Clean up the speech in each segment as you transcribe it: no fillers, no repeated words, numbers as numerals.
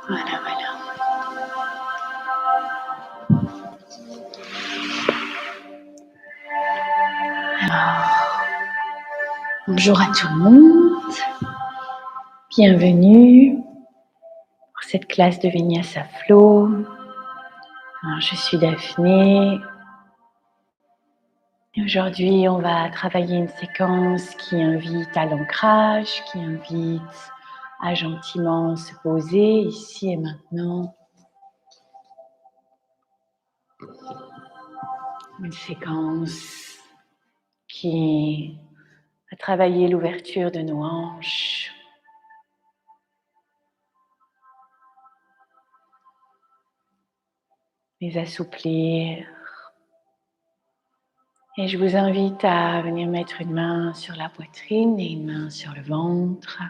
Voilà, voilà. Alors, bonjour à tout le monde. Bienvenue pour cette classe de Vinyasa Flow. Alors, je suis Daphné. Et aujourd'hui, on va travailler une séquence qui invite à l'ancrage, qui invite à gentiment se poser ici et maintenant. Une séquence qui va travailler l'ouverture de nos hanches, les assouplir. Et je vous invite à venir mettre une main sur la poitrine et une main sur le ventre.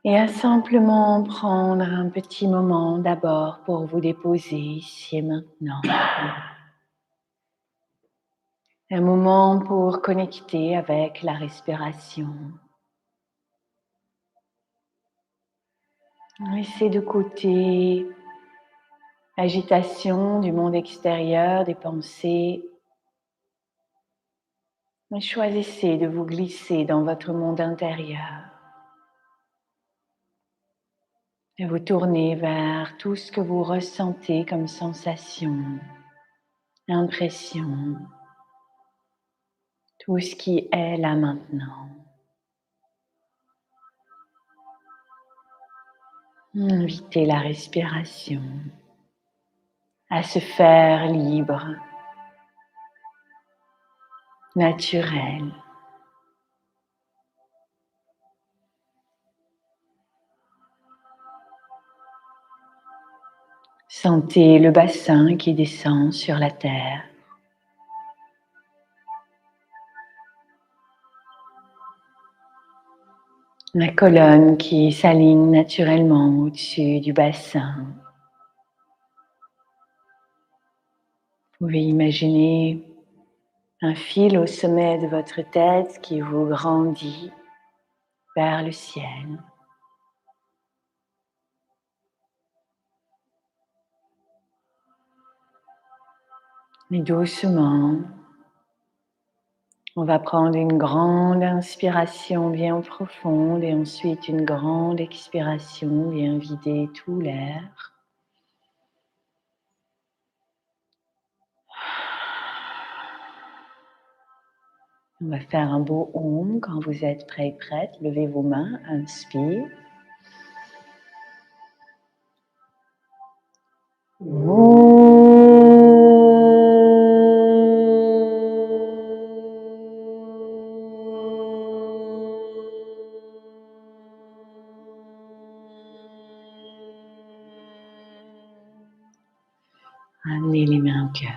Et à simplement prendre un petit moment d'abord pour vous déposer ici et maintenant. Un moment pour connecter avec la respiration. Laissez de côté l'agitation du monde extérieur, des pensées. Mais choisissez de vous glisser dans votre monde intérieur. Et vous tournez vers tout ce que vous ressentez comme sensation, impression, tout ce qui est là maintenant. Invitez la respiration à se faire libre, naturelle. Sentez le bassin qui descend sur la terre. La colonne qui s'aligne naturellement au-dessus du bassin. Vous pouvez imaginer un fil au sommet de votre tête qui vous grandit vers le ciel. Et doucement, on va prendre une grande inspiration bien profonde et ensuite une grande expiration, bien vider tout l'air. On va faire un beau Om quand vous êtes prêts et prêtes. Levez vos mains, inspire. Amenez les mains au cœur.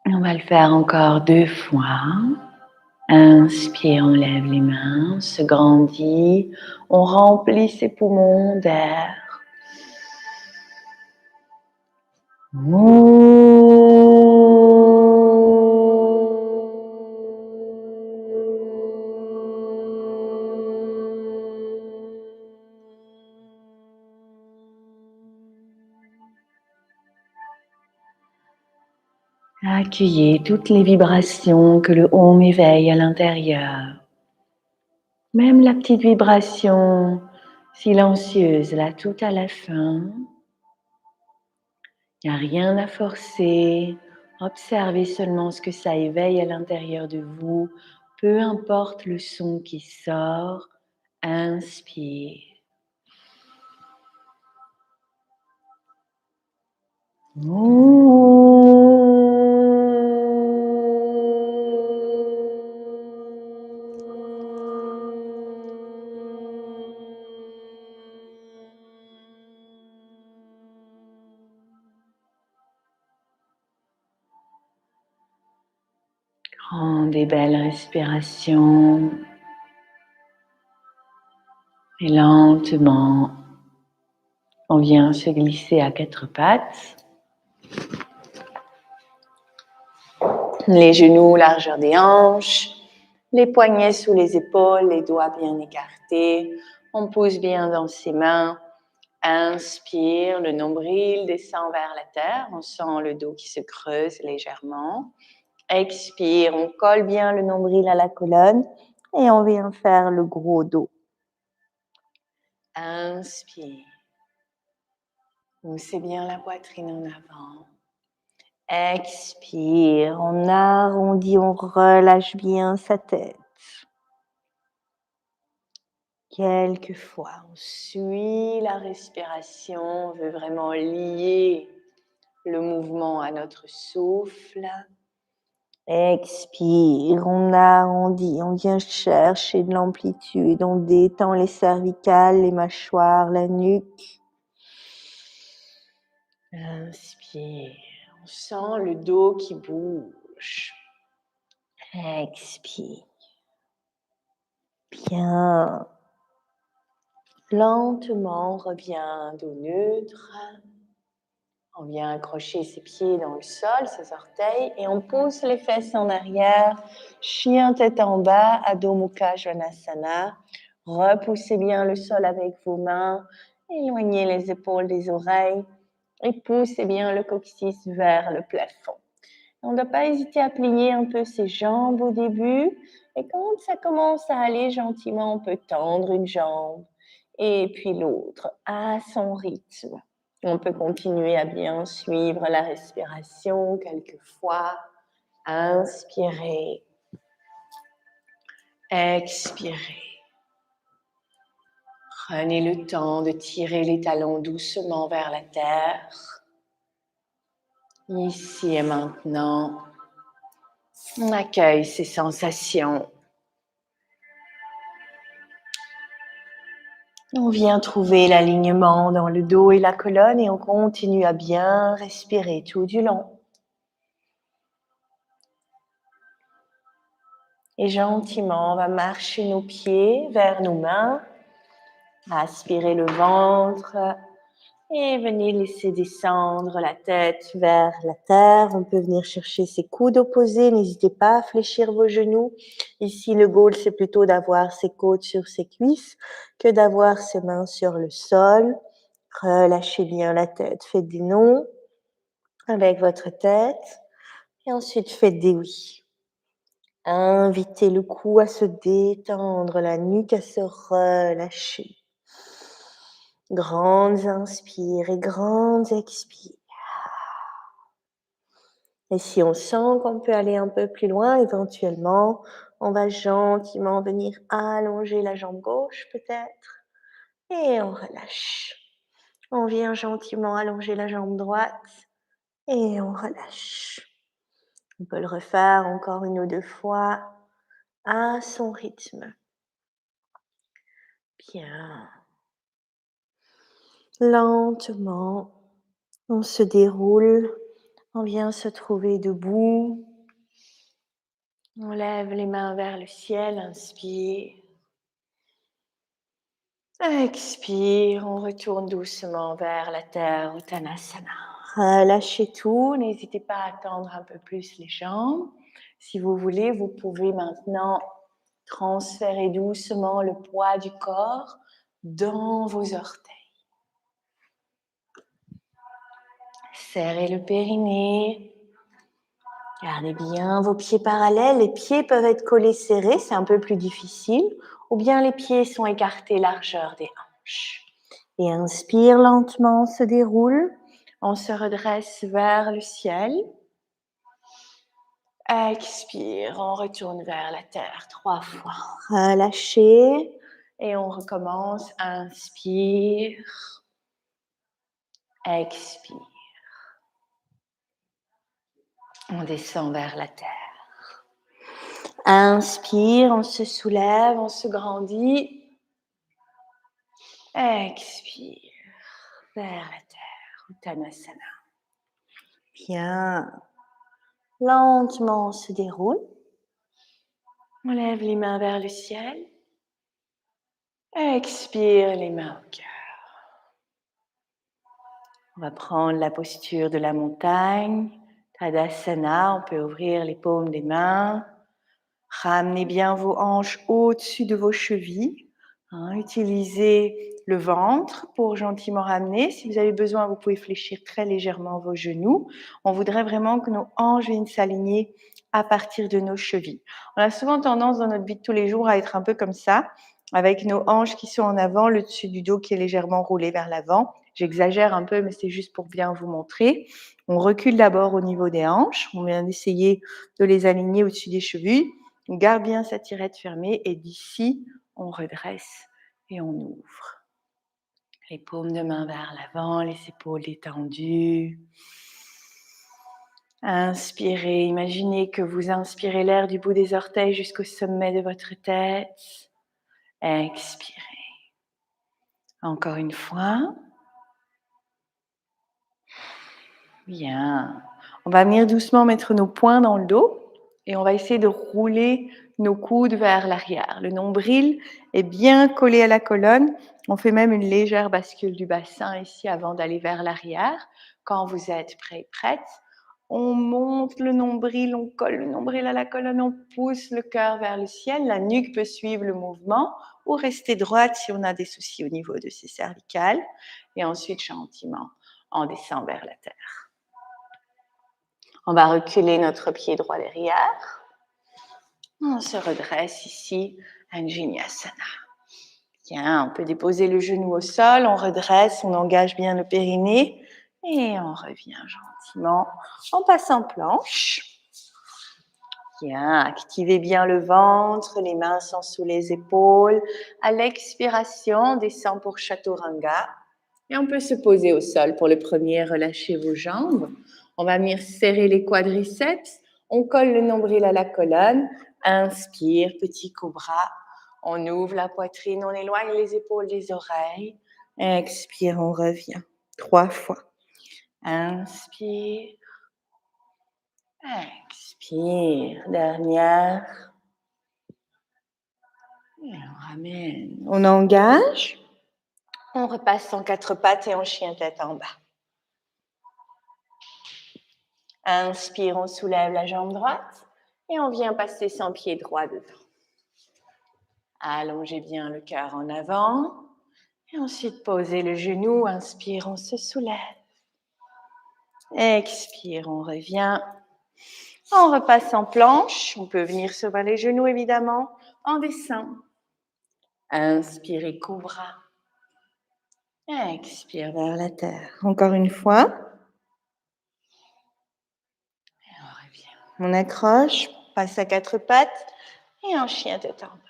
Et on va le faire encore 2 fois. Inspire, on lève les mains, on se grandit, on remplit ses poumons d'air. Accueillez toutes les vibrations que le Om éveille à l'intérieur. Même la petite vibration silencieuse, là, tout à la fin. Il n'y a rien à forcer. Observez seulement ce que ça éveille à l'intérieur de vous. Peu importe le son qui sort. Inspire. Grande et belle respiration. Et lentement, on vient se glisser à 4 pattes. Les genoux, largeur des hanches. Les poignets sous les épaules, les doigts bien écartés. On pousse bien dans ses mains. Inspire, le nombril descend vers la terre. On sent le dos qui se creuse légèrement. Expire, on colle bien le nombril à la colonne et on vient faire le gros dos. Inspire. Poussez bien la poitrine en avant. Expire, on arrondit, on relâche bien sa tête. Quelquefois, on suit la respiration, on veut vraiment lier le mouvement à notre souffle. Expire, on arrondit, on vient chercher de l'amplitude, on détend les cervicales, les mâchoires, la nuque. Inspire, on sent le dos qui bouge. Expire. Bien. Lentement, on revient dos neutre. On vient accrocher ses pieds dans le sol, ses orteils, et on pousse les fesses en arrière. Chien tête en bas, Adho Mukha Svanasana. Repoussez bien le sol avec vos mains. Éloignez les épaules des oreilles et poussez bien le coccyx vers le plafond. On ne doit pas hésiter à plier un peu ses jambes au début. Et quand ça commence à aller gentiment, on peut tendre une jambe et puis l'autre à son rythme. On peut continuer à bien suivre la respiration quelquefois. Inspirez. Expirez. Prenez le temps de tirer les talons doucement vers la terre. Ici et maintenant, on accueille ces sensations. On vient trouver l'alignement dans le dos et la colonne et on continue à bien respirer tout du long. Et gentiment, on va marcher nos pieds vers nos mains, aspirer le ventre et venir laisser descendre la tête vers la terre. On peut venir chercher ses coudes opposés, n'hésitez pas à fléchir vos genoux. Ici, le goal, c'est plutôt d'avoir ses côtes sur ses cuisses que d'avoir ses mains sur le sol. Relâchez bien la tête, faites des non avec votre tête et ensuite faites des oui. Invitez le cou à se détendre, la nuque à se relâcher. Grandes inspires et grandes expires. Et si on sent qu'on peut aller un peu plus loin, éventuellement, on va gentiment venir allonger la jambe gauche peut-être. Et on relâche. On vient gentiment allonger la jambe droite. Et on relâche. On peut le refaire encore une ou deux fois à son rythme. Bien. Lentement, on se déroule, on vient se trouver debout. On lève les mains vers le ciel, inspire. Expire, on retourne doucement vers la terre, Uttanasana. Relâchez tout, n'hésitez pas à tendre un peu plus les jambes. Si vous voulez, vous pouvez maintenant transférer doucement le poids du corps dans vos orteils. Serrez le périnée. Gardez bien vos pieds parallèles. Les pieds peuvent être collés serrés, c'est un peu plus difficile. Ou bien les pieds sont écartés largeur des hanches. Et inspire lentement, on se déroule. On se redresse vers le ciel. Expire, on retourne vers la terre 3 fois. Relâchez et on recommence. Inspire. Expire. On descend vers la terre. Inspire, on se soulève, on se grandit. Expire vers la terre, Uttanasana. Bien. Lentement, on se déroule. On lève les mains vers le ciel. Expire les mains au cœur. On va prendre la posture de la montagne. Tadasana, on peut ouvrir les paumes des mains. Ramenez bien vos hanches au-dessus de vos chevilles. Utilisez le ventre pour gentiment ramener. Si vous avez besoin, vous pouvez fléchir très légèrement vos genoux. On voudrait vraiment que nos hanches viennent s'aligner à partir de nos chevilles. On a souvent tendance dans notre vie de tous les jours à être un peu comme ça, avec nos hanches qui sont en avant, le dessus du dos qui est légèrement roulé vers l'avant. J'exagère un peu, mais c'est juste pour bien vous montrer. On recule d'abord au niveau des hanches. On vient d'essayer de les aligner au-dessus des chevilles. On garde bien sa tirette fermée et d'ici, on redresse et on ouvre. Les paumes de main vers l'avant, les épaules détendues. Inspirez, imaginez que vous inspirez l'air du bout des orteils jusqu'au sommet de votre tête. Expirez. Encore une fois. Bien. On va venir doucement mettre nos poings dans le dos et on va essayer de rouler nos coudes vers l'arrière. Le nombril est bien collé à la colonne. On fait même une légère bascule du bassin ici avant d'aller vers l'arrière. Quand vous êtes prêt et prête, on monte le nombril, on colle le nombril à la colonne, on pousse le cœur vers le ciel. La nuque peut suivre le mouvement ou rester droite si on a des soucis au niveau de ses cervicales. Et ensuite, gentiment, on descend vers la terre. On va reculer notre pied droit derrière. On se redresse ici, Anjaneyasana. Bien, on peut déposer le genou au sol, on redresse, on engage bien le périnée et on revient gentiment. On passe en planche. Bien, activez bien le ventre, les mains sont sous les épaules. À l'expiration, on descend pour Chaturanga. Et on peut se poser au sol pour le premier, relâchez vos jambes. On va venir serrer les quadriceps. On colle le nombril à la colonne. Inspire, petit cobra. On ouvre la poitrine, on éloigne les épaules des oreilles. Expire, on revient. 3 fois. Inspire. Expire. Dernière. Et on ramène. On engage. On repasse en 4 pattes et on chien tête en bas. Inspire, on soulève la jambe droite et on vient passer son pied droit dedans. Allongez bien le cœur en avant et ensuite posez le genou. Inspire, on se soulève. Expire, on revient. On repasse en planche. On peut venir sur les genoux évidemment. On descend. Inspirez, cobra. Expire vers la terre. Encore une fois. Et on revient. On accroche, passe à 4 pattes et en chien tête en bas.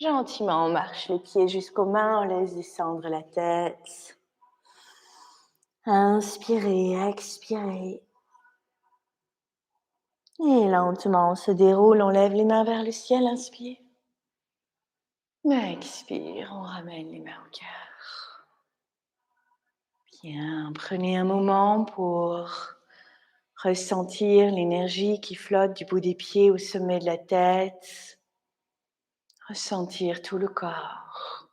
Gentiment, on marche les pieds jusqu'aux mains, on laisse descendre la tête. Inspirez, expirez. Et lentement, on se déroule, on lève les mains vers le ciel, inspire. Expire, on ramène les mains au cœur. Bien, prenez un moment pour ressentir l'énergie qui flotte du bout des pieds au sommet de la tête. Ressentir tout le corps.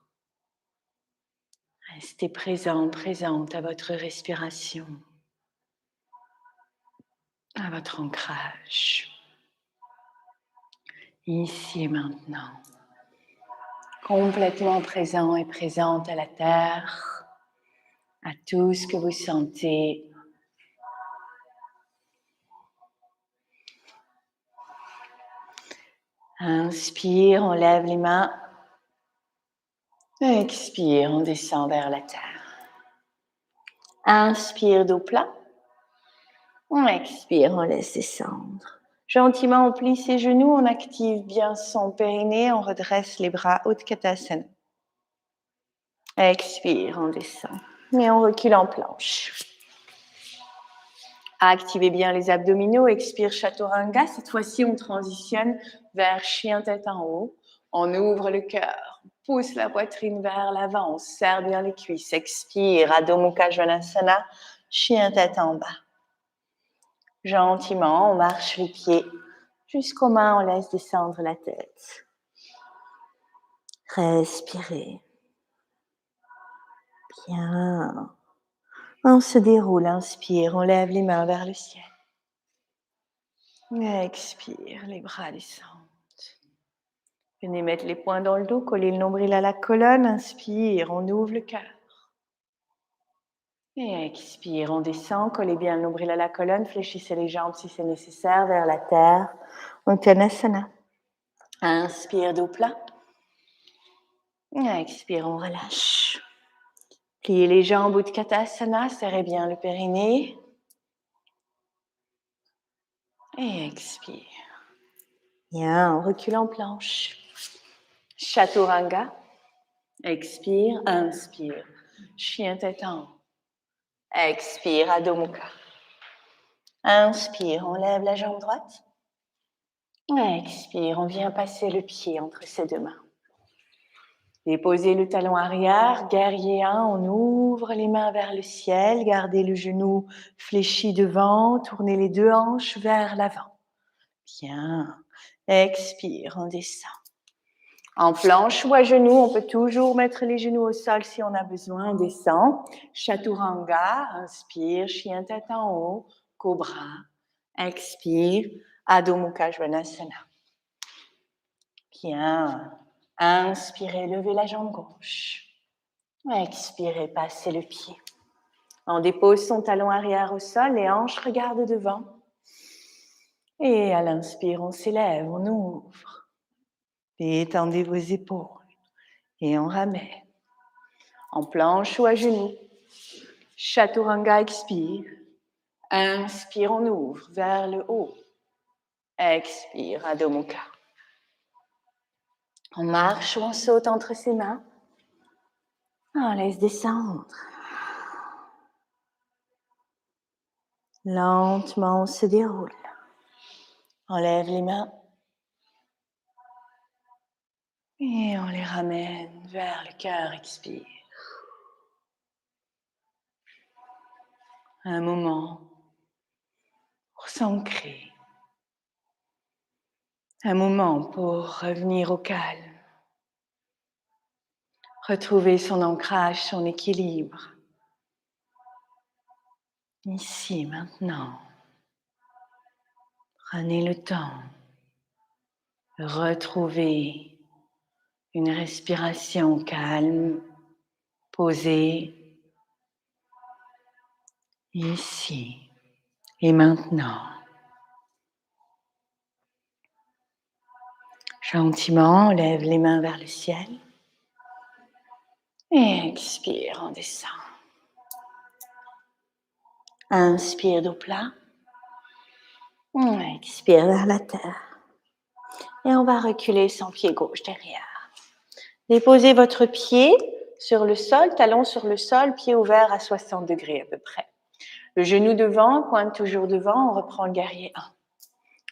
Restez présent, présente à votre respiration, à votre ancrage. Ici et maintenant. Complètement présent et présente à la terre, à tout ce que vous sentez. Inspire, on lève les mains. Expire, on descend vers la terre. Inspire, dos plat. On expire, on laisse descendre. Gentiment, on plie ses genoux, on active bien son périnée, on redresse les bras, Utkatasana. Expire, on descend. Et on recule en planche. Activez bien les abdominaux, expire Chaturanga. Cette fois-ci, on transitionne vers chien tête en haut. On ouvre le cœur, on pousse la poitrine vers l'avant, on serre bien les cuisses. Expire, Adho Mukha Svanasana, chien tête en bas. Gentiment, on marche les pieds jusqu'aux mains, on laisse descendre la tête. Respirez. Bien. On se déroule, inspire, on lève les mains vers le ciel. Expire, les bras descendent. Venez mettre les poings dans le dos, coller le nombril à la colonne. Inspire, on ouvre le cœur. Et expire, on descend, collez bien le nombril à la colonne, fléchissez les jambes si c'est nécessaire vers la terre. Uttanasana. Inspire, dos plat. Expire, on relâche. Pliez les jambes, Utkatasana, serrez bien le périnée. Et expire. Bien, on recule en planche. Chaturanga. Expire, inspire. Chien tête en haut. Expire, Adho Mukha. Inspire, on lève la jambe droite. Expire, on vient passer le pied entre ses deux mains. Déposez le talon arrière, guerrier 1, on ouvre les mains vers le ciel, gardez le genou fléchi devant, tournez les deux hanches vers l'avant. Bien, expire, on descend. En planche ou à genoux, on peut toujours mettre les genoux au sol si on a besoin, on descend. Chaturanga, inspire, chien tête en haut, cobra, expire, Adho Mukha Svanasana. Bien, inspirez, levez la jambe gauche. Expirez, passez le pied. On dépose son talon arrière au sol, les hanches regardent devant. Et à l'inspire, on s'élève, on ouvre. Étendez vos épaules et on ramène. En planche ou à genoux. Chaturanga, expire. Inspire, on ouvre vers le haut. Expire, Adho Mukha. On marche ou on saute entre ses mains. On laisse descendre. Lentement, on se déroule. On lève les mains. Et on les ramène vers le cœur, expire. Un moment pour s'ancrer. Un moment pour revenir au calme. Retrouver son ancrage, son équilibre. Ici, maintenant. Prenez le temps de retrouver une respiration calme, posée. Ici et maintenant. Gentiment, on lève les mains vers le ciel. Et expire, on descend. Inspire, dos plat. Expire vers la terre. Et on va reculer son pied gauche derrière. Déposez votre pied sur le sol, talon sur le sol, pied ouvert à 60 degrés à peu près. Le genou devant, pointe toujours devant, on reprend le guerrier 1.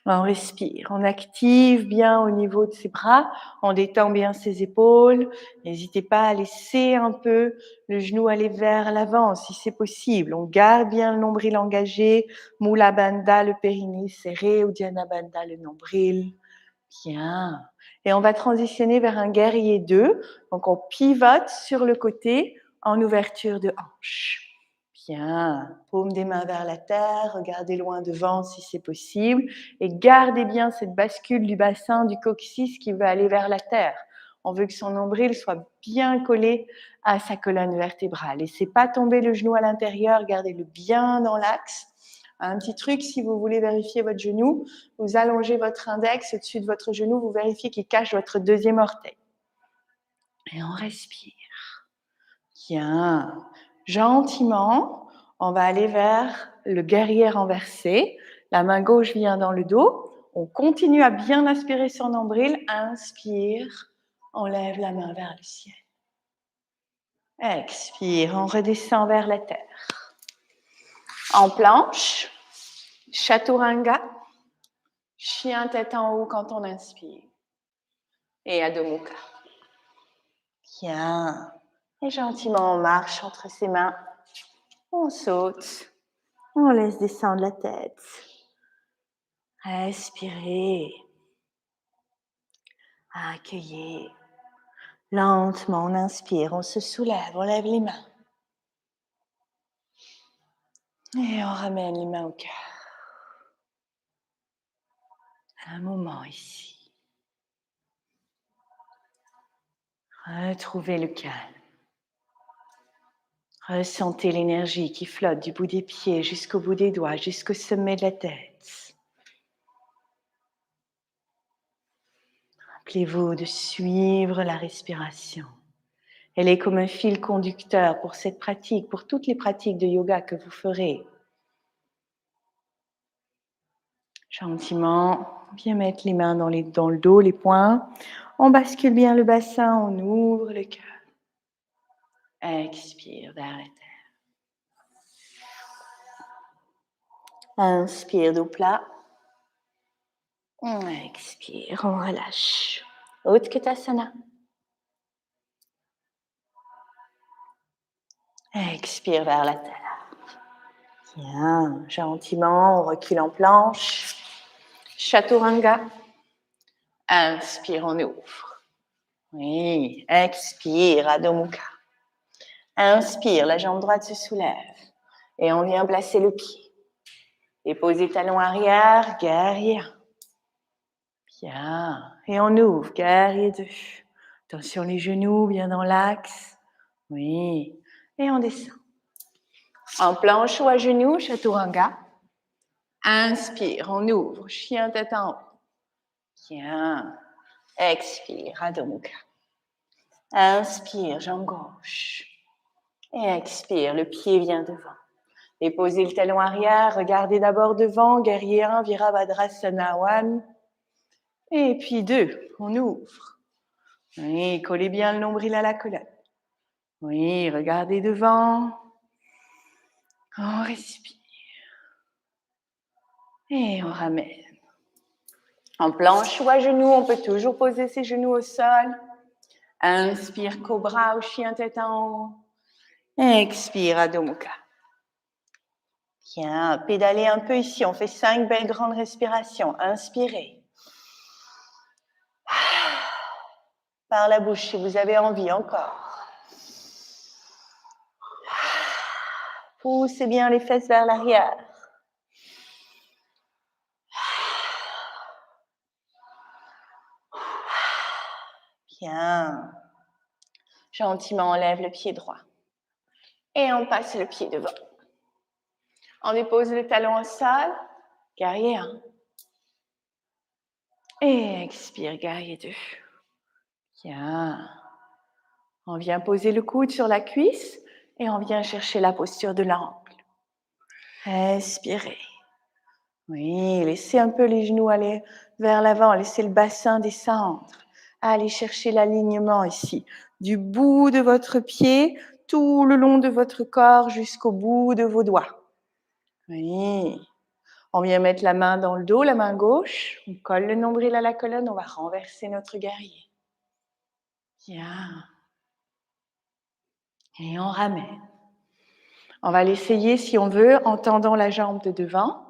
On respire, on active bien au niveau de ses bras, on détend bien ses épaules. N'hésitez pas à laisser un peu le genou aller vers l'avant si c'est possible. On garde bien le nombril engagé, Mula Bandha, le périnée serré, Uddiyana Bandha, le nombril. Bien. Et on va transitionner vers un guerrier 2. Donc on pivote sur le côté en ouverture de hanche. Bien, paume des mains vers la terre, regardez loin devant si c'est possible et gardez bien cette bascule du bassin du coccyx qui veut aller vers la terre. On veut que son nombril soit bien collé à sa colonne vertébrale. Laissez pas tomber le genou à l'intérieur, gardez-le bien dans l'axe. Un petit truc, si vous voulez vérifier votre genou, vous allongez votre index au-dessus de votre genou, vous vérifiez qu'il cache votre deuxième orteil. Et on respire. Bien. Gentiment, on va aller vers le guerrier renversé. La main gauche vient dans le dos. On continue à bien aspirer son nombril. Inspire, on lève la main vers le ciel. Expire, on redescend vers la terre. En planche, Chaturanga, chien tête en haut quand on inspire. Et Adho Mukha. Bien. Et gentiment, on marche entre ses mains. On saute. On laisse descendre la tête. Respirez. Accueillez. Lentement, on inspire, on se soulève, on lève les mains. Et on ramène les mains au cœur. un moment ici. Retrouvez le calme. Ressentez l'énergie qui flotte du bout des pieds jusqu'au bout des doigts, jusqu'au sommet de la tête. Rappelez-vous de suivre la respiration. Elle est comme un fil conducteur pour cette pratique, pour toutes les pratiques de yoga que vous ferez. Gentiment, bien mettre les mains dans le dos, les poings. On bascule bien le bassin, on ouvre le cœur. Expire vers la terre. Inspire dos plat. Expire, on relâche. Utkatasana. Expire vers la terre. Bien, gentiment, on recule en planche. Chaturanga. Inspire, on ouvre. Oui, expire, Adho Mukha. Inspire, la jambe droite se soulève. Et on vient placer le pied. Déposez talon arrière, guerrier 1. Bien. Et on ouvre, guerrier 2. Attention les genoux, bien dans l'axe. Oui. Et on descend. En planche ou à genoux, Chaturanga. Inspire, on ouvre, chien tête en haut. Bien. Expire, Adho Mukha. Inspire, jambe gauche. Et expire, le pied vient devant. Déposez le talon arrière, regardez d'abord devant, guerrier 1, Virabhadrasana 1. Et puis 2, on ouvre. Oui, collez bien le nombril à la colonne. Oui, regardez devant. On respire. Et on ramène. En planche ou à genoux, on peut toujours poser ses genoux au sol. Inspire, cobra ou chien tête en haut. Expire, Adho Mukha. Bien, pédalez un peu ici. On fait 5 belles grandes respirations. Inspirez. Par la bouche, si vous avez envie, encore. Poussez bien les fesses vers l'arrière. Bien. Gentiment, on lève le pied droit. Et on passe le pied devant. On dépose le talon au sol. Guerrier 1. Et expire, guerrier 2. Bien. On vient poser le coude sur la cuisse et on vient chercher la posture de l'angle. Respirez. Oui, laissez un peu les genoux aller vers l'avant, laissez le bassin descendre. Allez chercher l'alignement ici, du bout de votre pied, tout le long de votre corps jusqu'au bout de vos doigts. Oui. On vient mettre la main dans le dos, la main gauche. On colle le nombril à la colonne, on va renverser notre guerrier. Bien. Et on ramène. On va l'essayer si on veut en tendant la jambe de devant.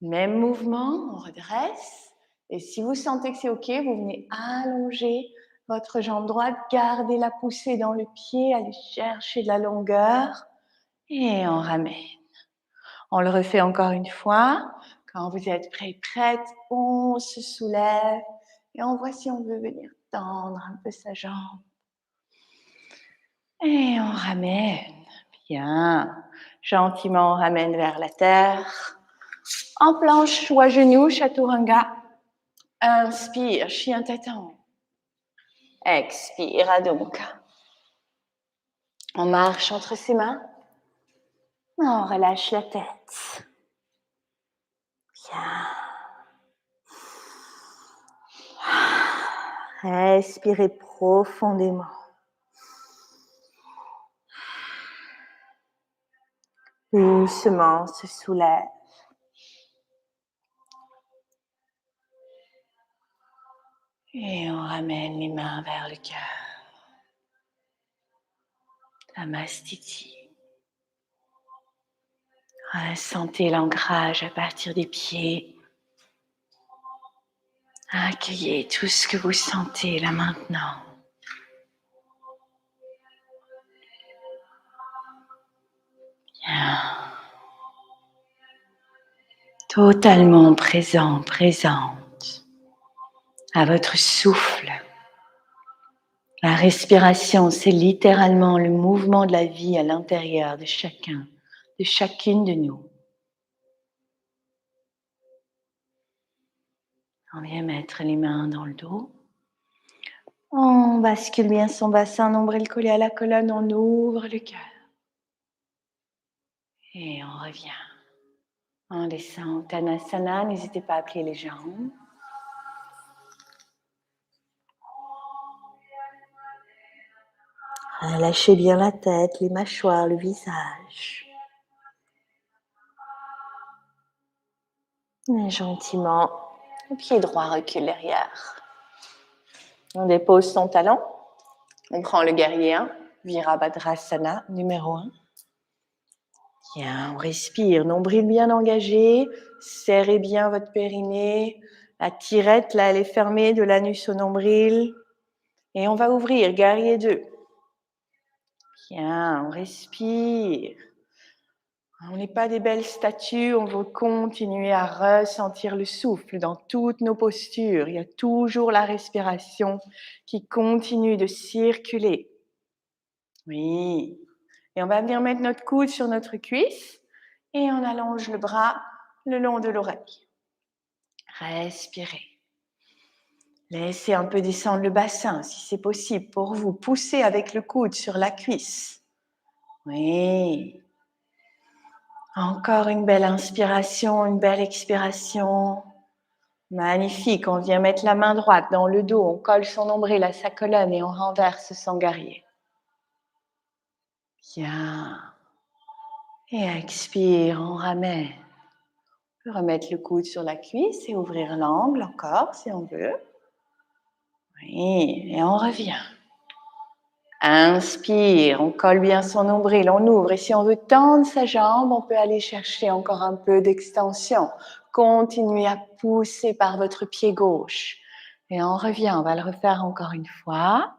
Même mouvement, on redresse. Et si vous sentez que c'est OK, vous venez allonger votre jambe droite, gardez la poussée dans le pied, allez chercher de la longueur et on ramène. On le refait encore une fois. Quand vous êtes prêt, prête, on se soulève et on voit si on veut venir tendre un peu sa jambe. Et on ramène. Bien. Gentiment, on ramène vers la terre. En planche ou à genoux, Chaturanga. Inspire, chien tête en haut. Expire, Adho Mukha. On marche entre ses mains. On relâche la tête. Bien. Respirez profondément. Doucement, se soulève. Et on ramène les mains vers le cœur. Namastiti. Ressentez l'ancrage à partir des pieds. Accueillez tout ce que vous sentez là maintenant. Bien. Totalement présent, présente. à votre souffle. La respiration, c'est littéralement le mouvement de la vie à l'intérieur de chacun, de chacune de nous. On vient mettre les mains dans le dos. On bascule bien son bassin, nombril collé à la colonne, on ouvre le cœur. Et on revient. On descend Uttanasana, n'hésitez pas à plier les jambes. Lâchez bien la tête, les mâchoires, le visage. Et gentiment, le pied droit recule derrière. On dépose son talon. On prend le guerrier 1, Virabhadrasana numéro 1. Bien, on respire, nombril bien engagé, serrez bien votre périnée. La tirette, là, elle est fermée de l'anus au nombril. Et on va ouvrir, guerrier 2. Bien, on respire. On n'est pas des belles statues, on veut continuer à ressentir le souffle dans toutes nos postures. Il y a toujours la respiration qui continue de circuler. Oui. Et on va venir mettre notre coude sur notre cuisse et on allonge le bras le long de l'oreille. Respirez. Laissez un peu descendre le bassin si c'est possible pour vous. Poussez avec le coude sur la cuisse. Oui. Encore une belle inspiration, une belle expiration. Magnifique. On vient mettre la main droite dans le dos. On colle son nombril à sa colonne et on renverse son guerrier. Bien. Et expire, on ramène. On peut remettre le coude sur la cuisse et ouvrir l'angle encore si on veut. Oui, et on revient. Inspire, on colle bien son nombril, on ouvre. Et si on veut tendre sa jambe, on peut aller chercher encore un peu d'extension. Continuez à pousser par votre pied gauche. Et on revient, on va le refaire encore une fois.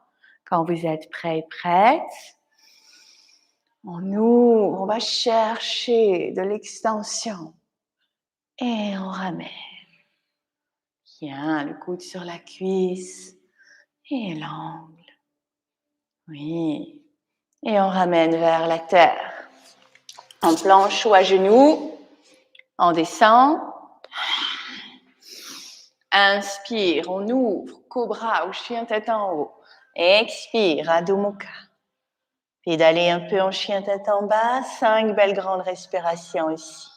Quand vous êtes prêts et prêtes, on ouvre, on va chercher de l'extension. Et on ramène. Bien, le coude sur la cuisse et l'angle. Oui. Et on ramène vers la terre. En planche ou à genoux. On descend. Inspire, on ouvre, cobra ou chien tête en haut. Expire, Adho Mukha. Pédalez un peu en chien tête en bas. 5 belles grandes respirations ici.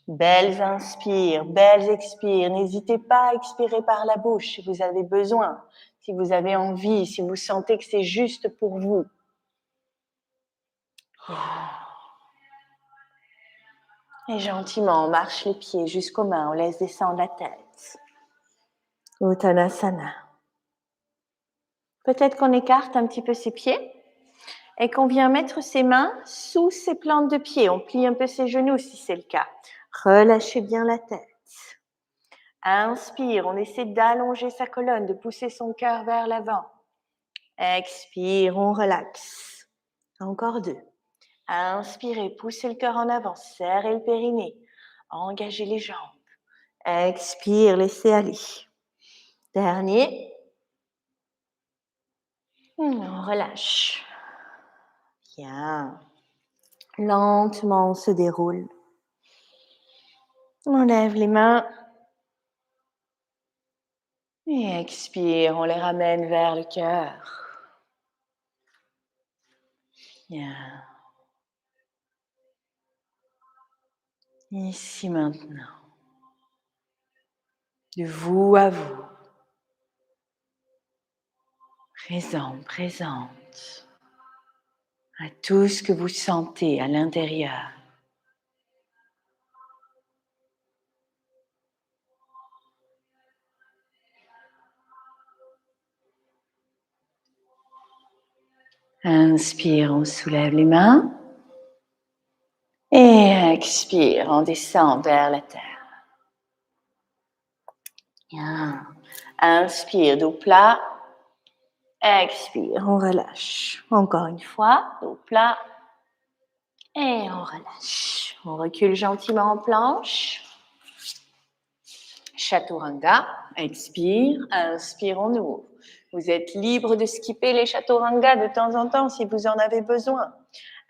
Belles inspires, belles expires. N'hésitez pas à expirer par la bouche si vous avez besoin, si vous avez envie, si vous sentez que c'est juste pour vous. Et gentiment, on marche les pieds jusqu'aux mains, on laisse descendre la tête. Uttanasana. Peut-être qu'on écarte un petit peu ses pieds et qu'on vient mettre ses mains sous ses plantes de pied. On plie un peu ses genoux si c'est le cas. Relâchez bien la tête. Inspire, on essaie d'allonger sa colonne, de pousser son cœur vers l'avant. Expire, on relaxe. Encore 2. Inspirez, poussez le cœur en avant, serrez le périnée, engagez les jambes. Expire, laissez aller. Dernier. On relâche. Bien. Lentement, on se déroule. On lève les mains. Et expire, on les ramène vers le cœur. Bien. Ici maintenant. De vous à vous. Présent, présente. À tout ce que vous sentez à l'intérieur. Inspire, on soulève les mains. Et expire, on descend vers la terre. Bien. Inspire, dos plat. Expire, on relâche. Encore une fois, dos plat. Et on relâche. On recule gentiment en planche. Chaturanga, expire, inspire, on ouvre. Vous êtes libre de skipper les Chaturanga de temps en temps si vous en avez besoin.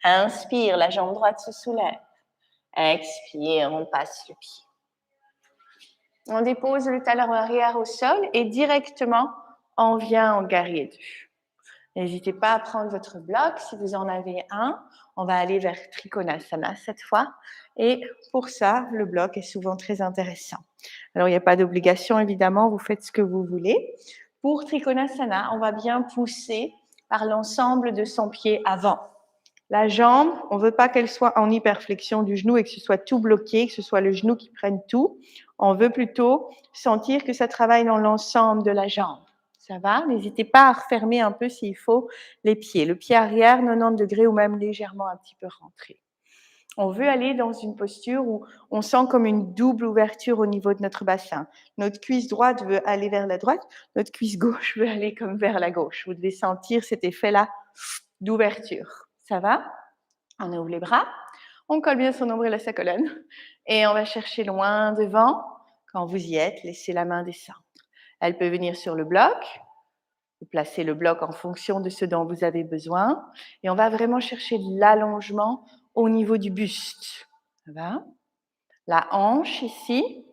Inspire, la jambe droite se soulève. Expire, on passe le pied. On dépose le talon arrière au sol et directement, on vient en guerrier 2. N'hésitez pas à prendre votre bloc. Si vous en avez un, on va aller vers Trikonasana cette fois. Et pour ça, le bloc est souvent très intéressant. Alors, il n'y a pas d'obligation, évidemment, vous faites ce que vous voulez. Pour Trikonasana, on va bien pousser par l'ensemble de son pied avant. La jambe, on ne veut pas qu'elle soit en hyperflexion du genou et que ce soit tout bloqué, que ce soit le genou qui prenne tout. On veut plutôt sentir que ça travaille dans l'ensemble de la jambe. Ça va? N'hésitez pas à refermer un peu s'il faut les pieds. Le pied arrière, 90 degrés ou même légèrement un petit peu rentré. On veut aller dans une posture où on sent comme une double ouverture au niveau de notre bassin. Notre cuisse droite veut aller vers la droite, notre cuisse gauche veut aller comme vers la gauche. Vous devez sentir cet effet-là d'ouverture. Ça va? On ouvre les bras, on colle bien son nombril à sa colonne et on va chercher loin devant. Quand vous y êtes, laissez la main descendre. Elle peut venir sur le bloc. Vous placez le bloc en fonction de ce dont vous avez besoin. Et on va vraiment chercher de l'allongement au niveau du buste. Ça va? La hanche ici,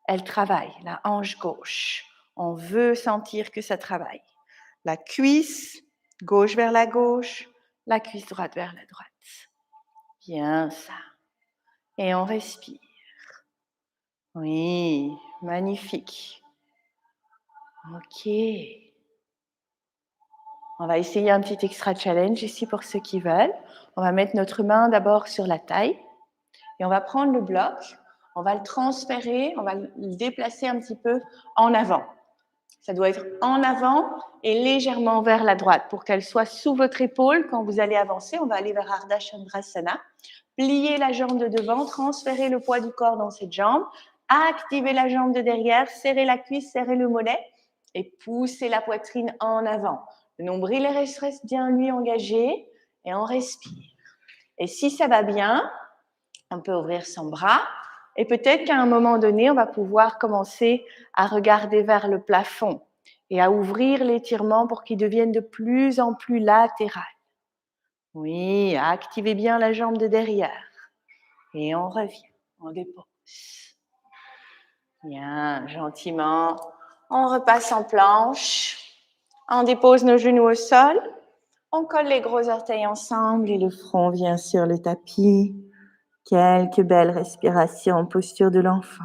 elle travaille, la hanche gauche. On veut sentir que ça travaille. La cuisse, gauche vers la gauche, la cuisse droite vers la droite. Bien ça. Et on respire. Oui, magnifique. Ok. On va essayer un petit extra challenge ici pour ceux qui veulent. On va mettre notre main d'abord sur la taille et on va prendre le bloc, on va le transférer, on va le déplacer un petit peu en avant. Ça doit être en avant et légèrement vers la droite pour qu'elle soit sous votre épaule quand vous allez avancer. On va aller vers Ardha Chandrasana. Pliez la jambe de devant, transférez le poids du corps dans cette jambe, activez la jambe de derrière, serrez la cuisse, serrez le mollet et poussez la poitrine en avant. Le nombril reste bien lui engagé et on respire. Et si ça va bien, on peut ouvrir son bras et peut-être qu'à un moment donné, on va pouvoir commencer à regarder vers le plafond et à ouvrir l'étirement pour qu'il devienne de plus en plus latéral. Oui, activez bien la jambe de derrière. Et on revient, on dépose. Bien, gentiment, on repasse en planche. On dépose nos genoux au sol. On colle les gros orteils ensemble et le front vient sur le tapis. Quelques belles respirations en posture de l'enfant.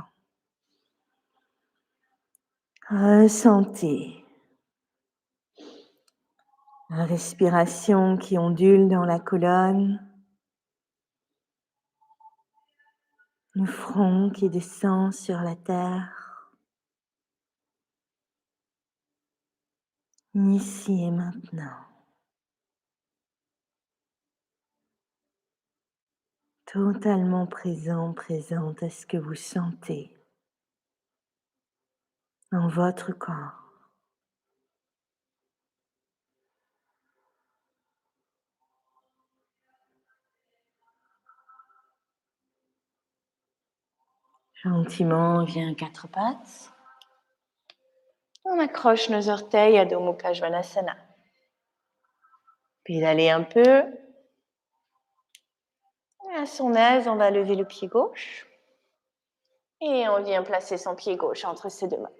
Ressentez la respiration qui ondule dans la colonne. Le front qui descend sur la terre. Ici et maintenant. Totalement présent, présente à ce que vous sentez dans votre corps. Gentiment, on vient à quatre pattes. On accroche nos orteils à Adho Mukha Svanasana. Pédaler un peu. Et à son aise, on va lever le pied gauche. Et on vient placer son pied gauche entre ses deux mains.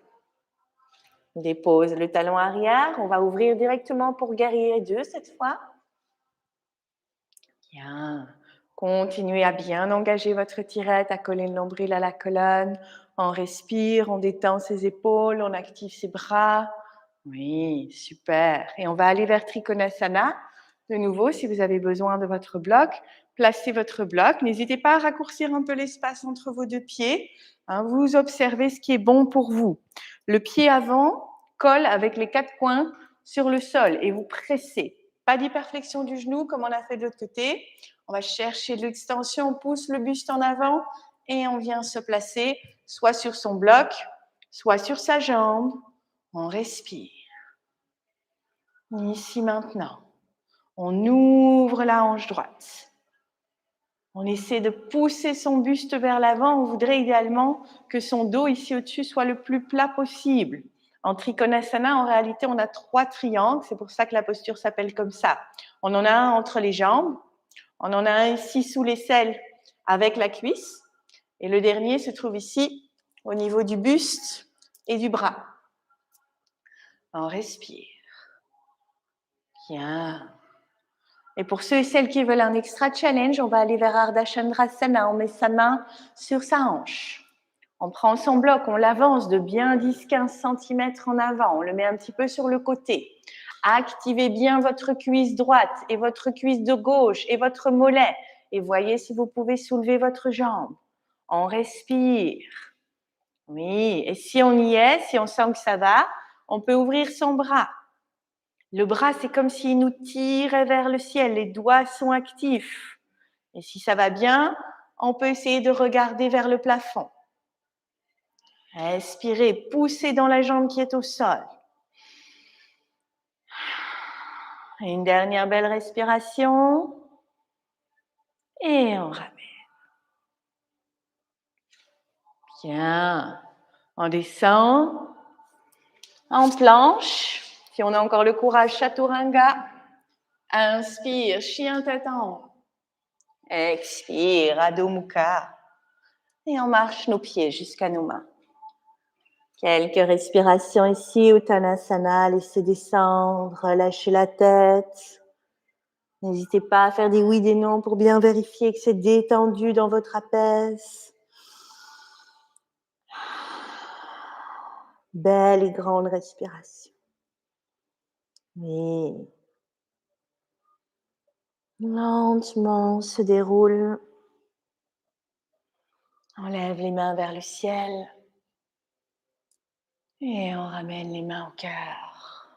On dépose le talon arrière. On va ouvrir directement pour guerrier 2 cette fois. Bien. Continuez à bien engager votre tirette, à coller le nombril à la colonne. On respire, on détend ses épaules, on active ses bras. Oui, super. Et on va aller vers Trikonasana. De nouveau, si vous avez besoin de votre bloc, placez votre bloc. N'hésitez pas à raccourcir un peu l'espace entre vos deux pieds. Vous observez ce qui est bon pour vous. Le pied avant colle avec les 4 coins sur le sol et vous pressez. Pas d'hyperflexion du genou comme on a fait de l'autre côté. On va chercher de l'extension, on pousse le buste en avant et on vient se placer soit sur son bloc, soit sur sa jambe. On respire. Ici maintenant, on ouvre la hanche droite. On essaie de pousser son buste vers l'avant. On voudrait idéalement que son dos ici au-dessus soit le plus plat possible. En Trikonasana, en réalité, on a 3 triangles. C'est pour ça que la posture s'appelle comme ça. On en a un entre les jambes. On en a un ici sous l'aisselle avec la cuisse. Et le dernier se trouve ici au niveau du buste et du bras. On respire. Bien. Et pour ceux et celles qui veulent un extra challenge, on va aller vers Ardha Chandrasana. On met sa main sur sa hanche. On prend son bloc, on l'avance de bien 10-15 cm en avant. On le met un petit peu sur le côté. Activez bien votre cuisse droite et votre cuisse de gauche et votre mollet. Et voyez si vous pouvez soulever votre jambe. On respire. Oui, et si on y est, si on sent que ça va, on peut ouvrir son bras. Le bras, c'est comme s'il nous tirait vers le ciel. Les doigts sont actifs. Et si ça va bien, on peut essayer de regarder vers le plafond. Respirez, poussez dans la jambe qui est au sol. Et une dernière belle respiration. Et on ramène. Bien. On descend. En planche. Si on a encore le courage, Chaturanga. Inspire, chien tête en haut. Expire, Adho Mukha. Et on marche nos pieds jusqu'à nos mains. Quelques respirations ici, Uttanasana, laissez descendre, relâchez la tête. N'hésitez pas à faire des oui, des non pour bien vérifier que c'est détendu dans votre trapèze. Belle et grande respiration. Et lentement se déroule. On lève les mains vers le ciel. Et on ramène les mains au cœur.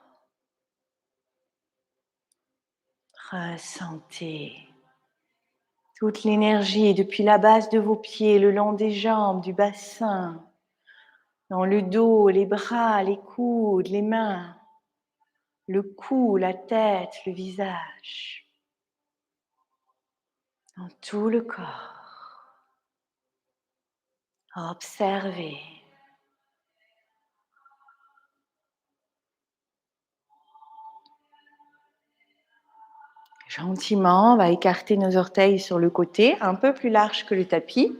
Ressentez toute l'énergie depuis la base de vos pieds, le long des jambes, du bassin, dans le dos, les bras, les coudes, les mains, le cou, la tête, le visage, dans tout le corps. Observez. Gentiment, on va écarter nos orteils sur le côté, un peu plus large que le tapis,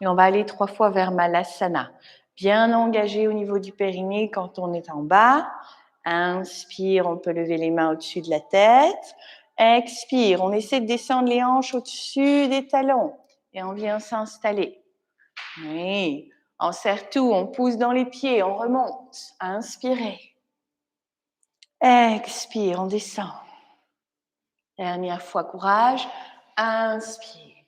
et on va aller 3 fois vers Malasana. Bien engagé au niveau du périnée quand on est en bas. Inspire, on peut lever les mains au-dessus de la tête. Expire, on essaie de descendre les hanches au-dessus des talons et on vient s'installer. Oui, on serre tout, on pousse dans les pieds, on remonte. Inspirez. Expire, on descend. Dernière fois, courage. Inspire.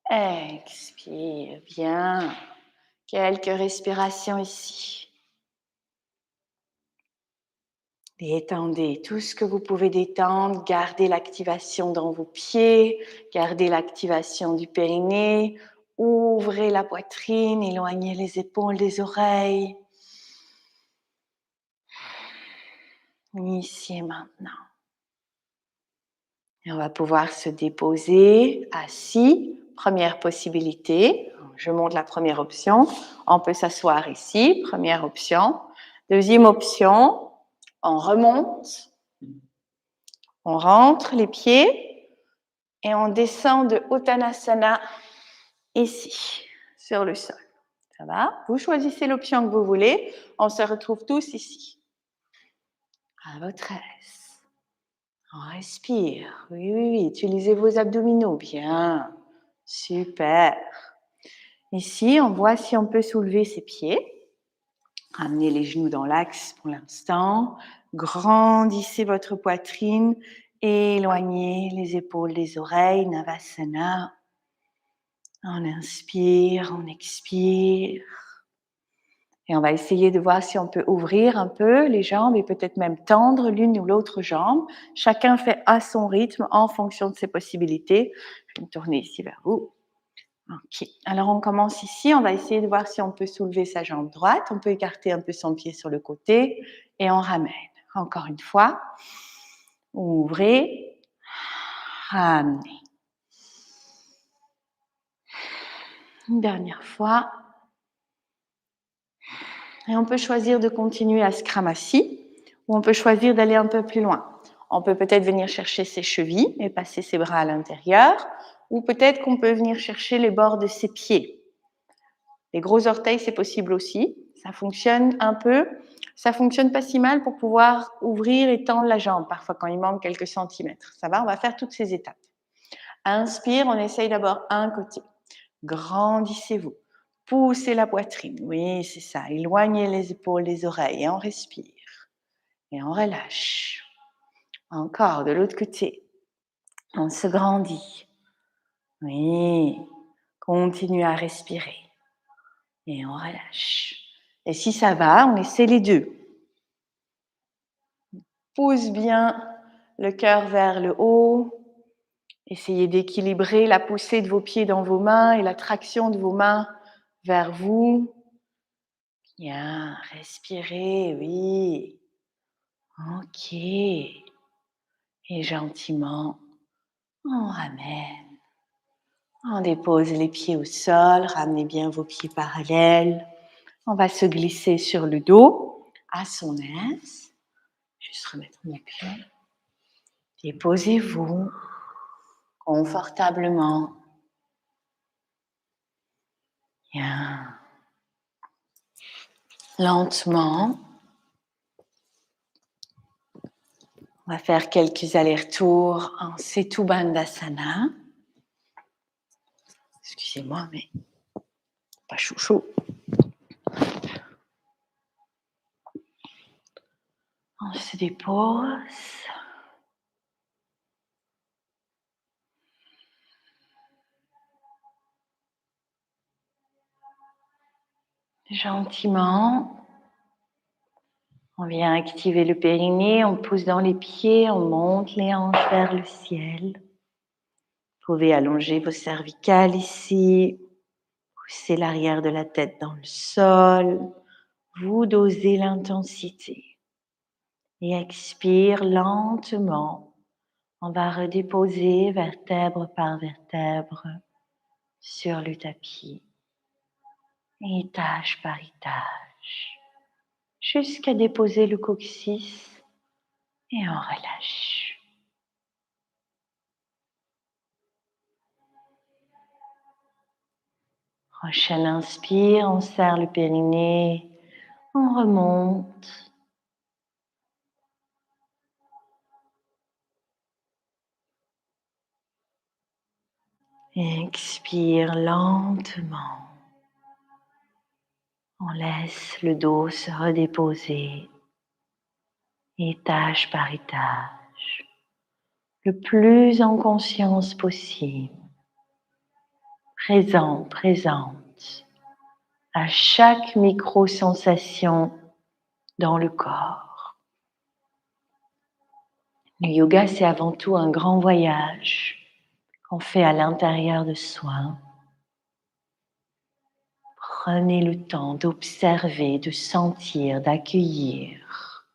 Expire. Bien. Quelques respirations ici. Détendez tout ce que vous pouvez détendre. Gardez l'activation dans vos pieds. Gardez l'activation du périnée. Ouvrez la poitrine. Éloignez les épaules des oreilles. Ici et maintenant. Et on va pouvoir se déposer assis. Première possibilité. Je montre la première option. On peut s'asseoir ici. Première option. Deuxième option. On remonte. On rentre les pieds. Et on descend de Uttanasana ici, sur le sol. Ça va? Vous choisissez l'option que vous voulez. On se retrouve tous ici. À votre aise. On respire. Oui, oui, oui. Utilisez vos abdominaux. Bien. Super. Ici, on voit si on peut soulever ses pieds. Ramenez les genoux dans l'axe pour l'instant. Grandissez votre poitrine. Éloignez les épaules des oreilles. Navasana. On inspire, on expire. Et on va essayer de voir si on peut ouvrir un peu les jambes et peut-être même tendre l'une ou l'autre jambe. Chacun fait à son rythme en fonction de ses possibilités. Je vais me tourner ici vers vous. Ok. Alors on commence ici. On va essayer de voir si on peut soulever sa jambe droite. On peut écarter un peu son pied sur le côté et on ramène. Encore une fois. Ouvrez. Ramenez. Une dernière fois. Et on peut choisir de continuer à Skramasi ou on peut choisir d'aller un peu plus loin. On peut peut-être venir chercher ses chevilles et passer ses bras à l'intérieur ou peut-être qu'on peut venir chercher les bords de ses pieds. Les gros orteils, c'est possible aussi. Ça fonctionne un peu. Ça fonctionne pas si mal pour pouvoir ouvrir et tendre la jambe, parfois quand il manque quelques centimètres. Ça va, on va faire toutes ces étapes. Inspire, on essaye d'abord un côté. Grandissez-vous. Poussez la poitrine. Oui, c'est ça. Éloignez les épaules, les oreilles. Et on respire. Et on relâche. Encore de l'autre côté. On se grandit. Oui. Continue à respirer. Et on relâche. Et si ça va, on essaie les deux. Pousse bien le cœur vers le haut. Essayez d'équilibrer la poussée de vos pieds dans vos mains et la traction de vos mains vers vous. Bien, respirez, oui. Ok. Et gentiment, on ramène. On dépose les pieds au sol, ramenez bien vos pieds parallèles. On va se glisser sur le dos à son aise. Juste remettre mes pieds. Déposez-vous confortablement. Bien. Lentement. On va faire quelques allers-retours en Setu Bandhasana. Excusez-moi, mais pas chouchou. On se dépose. Gentiment. On vient activer le périnée, on pousse dans les pieds, on monte les hanches vers le ciel. Vous pouvez allonger vos cervicales ici, pousser l'arrière de la tête dans le sol. Vous dosez l'intensité. Et expire lentement. On va redéposer vertèbre par vertèbre sur le tapis. Étage par étage. Jusqu'à déposer le coccyx et on relâche. Prochaine inspire, on serre le périnée, on remonte. Expire lentement. On laisse le dos se redéposer, étage par étage, le plus en conscience possible, présente à chaque micro-sensation dans le corps. Le yoga, c'est avant tout un grand voyage qu'on fait à l'intérieur de soi. Prenez le temps d'observer, de sentir, d'accueillir.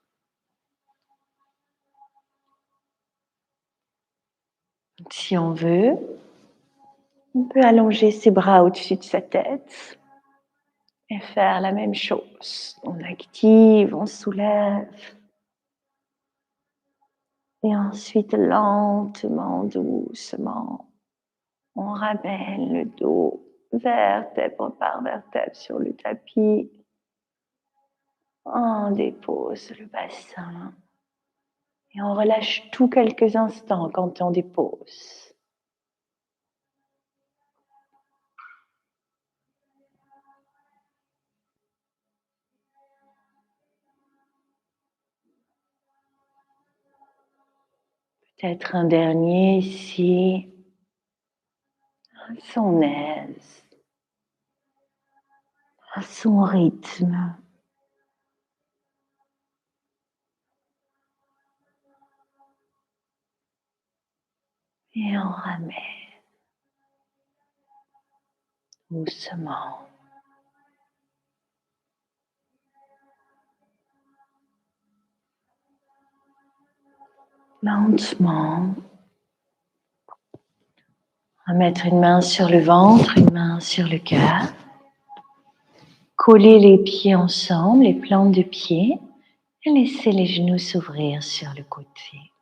Si on veut, on peut allonger ses bras au-dessus de sa tête et faire la même chose. On active, on soulève. Et ensuite, lentement, doucement, on ramène le dos vertèbre par vertèbre sur le tapis. On dépose le bassin. Et on relâche tout quelques instants quand on dépose. Peut-être un dernier ici, à son aise, à son rythme. Et on ramène doucement. Lentement, On va mettre une main sur le ventre, une main sur le cœur. Coller les pieds ensemble, les plantes de pied, et laisser les genoux s'ouvrir sur le côté.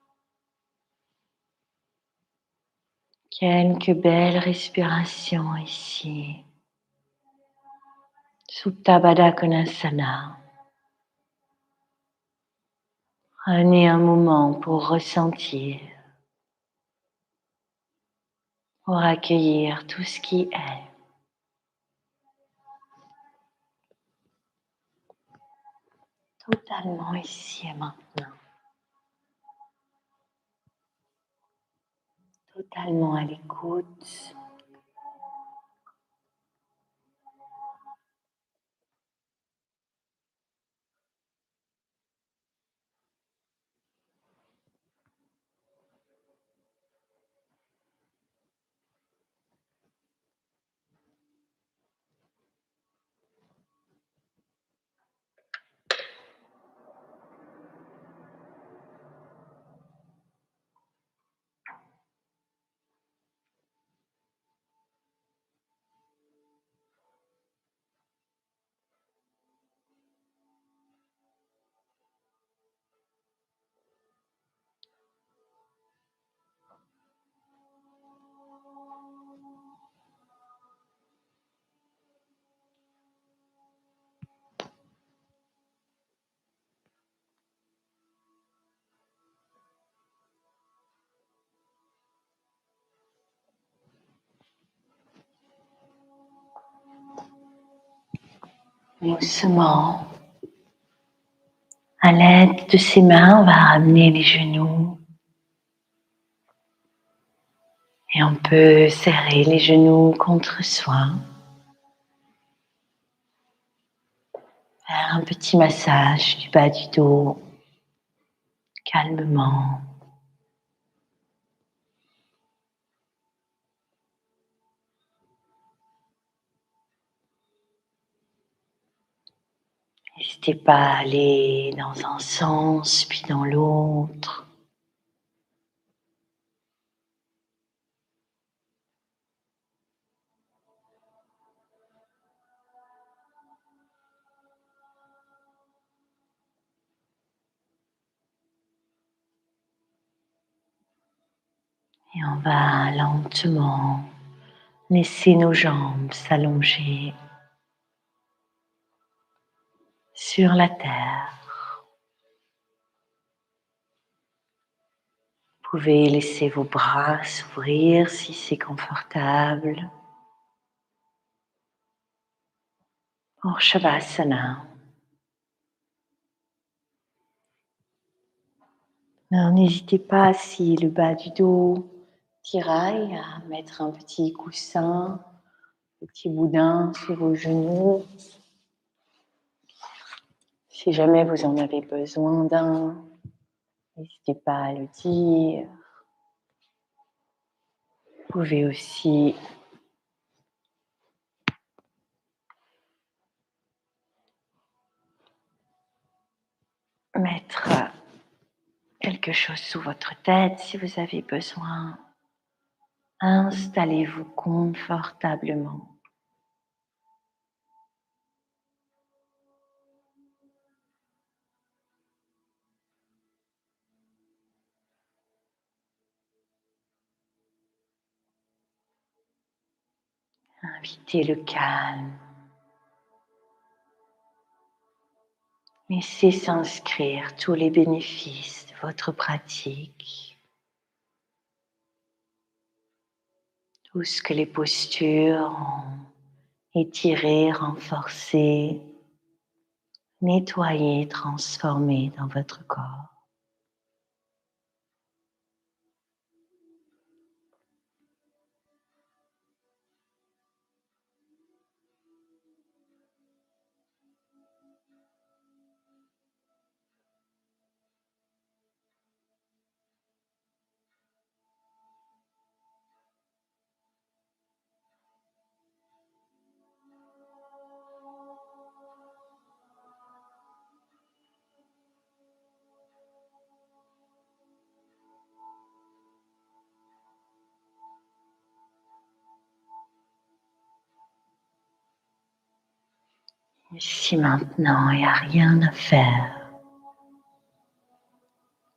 Quelques belles respirations ici. Supta Baddha Konasana. Prenez un moment pour ressentir, pour accueillir tout ce qui est. Totalement ici et maintenant. Totalement à l'écoute. Doucement, à l'aide de ses mains, on va ramener les genoux. Et on peut serrer les genoux contre soi. Faire un petit massage du bas du dos, calmement. N'hésitez pas à aller dans un sens puis dans l'autre. Et on va lentement laisser nos jambes s'allonger sur la terre. Vous pouvez laisser vos bras s'ouvrir si c'est confortable. Pour Shavasana. Alors, n'hésitez pas, si le bas du dos tiraille, à mettre un petit coussin, un petit boudin sur vos genoux. Si jamais vous en avez besoin d'un, n'hésitez pas à le dire. Vous pouvez aussi mettre quelque chose sous votre tête si vous avez besoin. Installez-vous confortablement. Invitez le calme. Laissez s'inscrire tous les bénéfices de votre pratique. Tout ce que les postures ont étiré, renforcé, nettoyé, transformé dans votre corps. Ici maintenant, il n'y a rien à faire.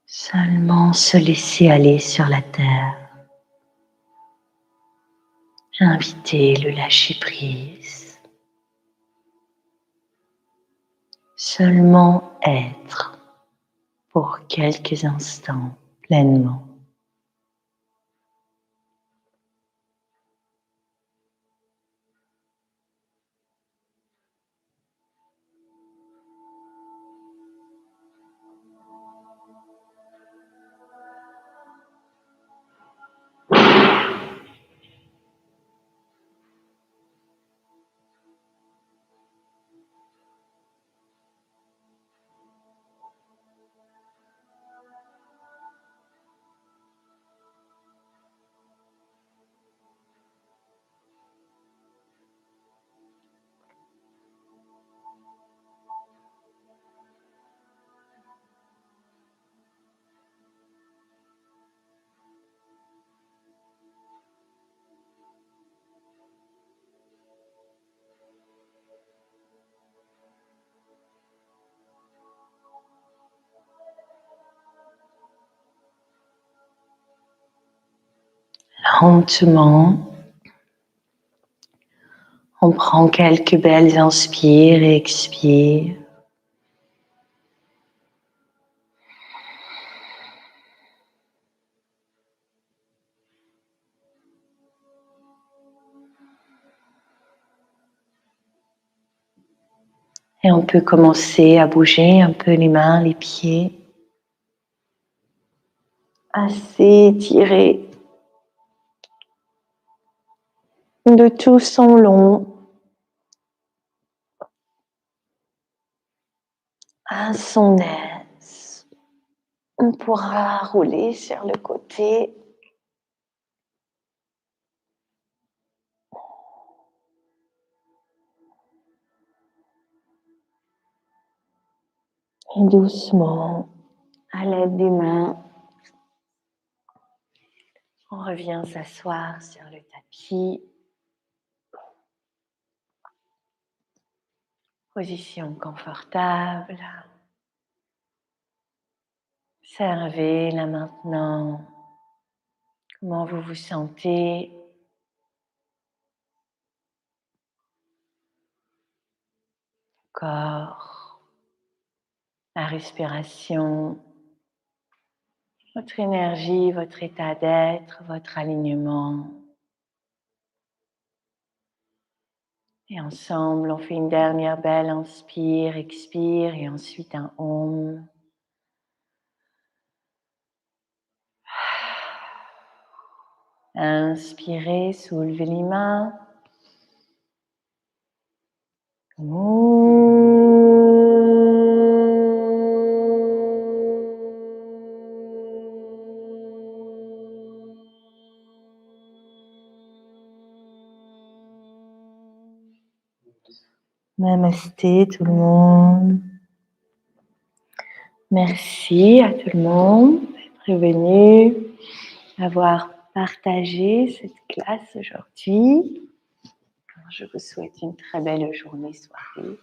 Seulement se laisser aller sur la terre. Inviter le lâcher-prise. Seulement être pour quelques instants pleinement. Lentement, on prend quelques belles inspires et expires. Et on peut commencer à bouger un peu les mains, les pieds. À s'étirer de tout son long. À son aise. On pourra rouler sur le côté. Et doucement, à l'aide des mains, on revient s'asseoir sur le tapis. Position confortable. Observez là maintenant comment vous vous sentez. Corps, la respiration, votre énergie, votre état d'être, votre alignement. Et ensemble, on fait une dernière belle inspire, expire et ensuite un Om. Inspirez, soulevez les mains. Namasté tout le monde. Merci à tout le monde d'être venu, d'avoir partagé cette classe aujourd'hui. Je vous souhaite une très belle journée, soirée.